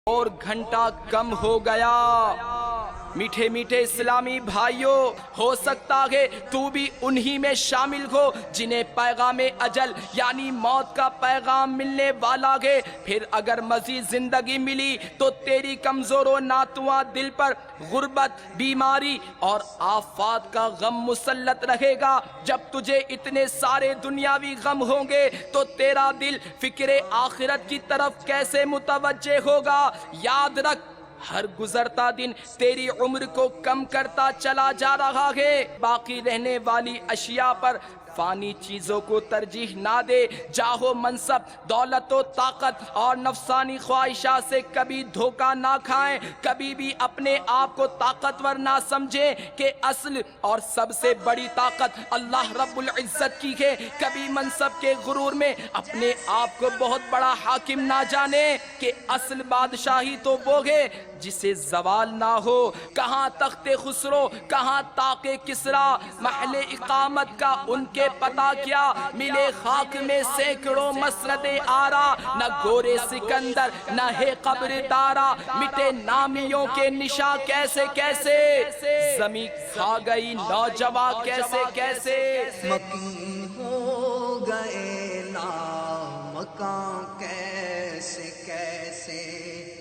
और घंटा कम हो गया। मीठे मीठे इस्लामी भाइयों, हो सकता है तू भी उन्हीं में शामिल हो जिन्हें पैगाम अजल यानी मौत का पैगाम मिलने वाला है। फिर अगर मजीद जिंदगी मिली तो तेरी कमजोर नातुआ दिल पर गुर्बत, बीमारी और आफात का गम मुसल्लत रहेगा। जब तुझे इतने सारे दुनियावी गम होंगे तो तेरा दिल फिक्रे आखिरत की तरफ कैसे मुतवज्जे होगा। याद रख, हर गुजरता दिन तेरी उम्र को कम करता चला जा रहा है। बाकी रहने वाली अशिया पर फानी चीजों को तरजीह ना दे। जाहो मनसब, दौलत व ताकत और नफसानी ख्वाहिशा से कभी धोखा ना खाएं। कभी भी अपने आप को ताकतवर ना समझे कि असल और सबसे बड़ी ताकत अल्लाह रब्बुल इज्जत की है। कभी मनसब के गुरूर में अपने आप को बहुत बड़ा हाकिम ना जाने कि असल बादशाही तो वो है जिसे जवाल ना हो। कहाँ तख्ते खुसरो, कहाँ ताके किसरा, महले इकामत का उनके पता क्या। मिले खाक में सैकड़ों मसरदे आरा, न गोरे सिकंदर न है कब्र तारा। मिटे नामियों के निशा कैसे कैसे, जमी खा गई नौजवां कैसे कैसे। मकी हो गए ना मकां कैसे कैसे।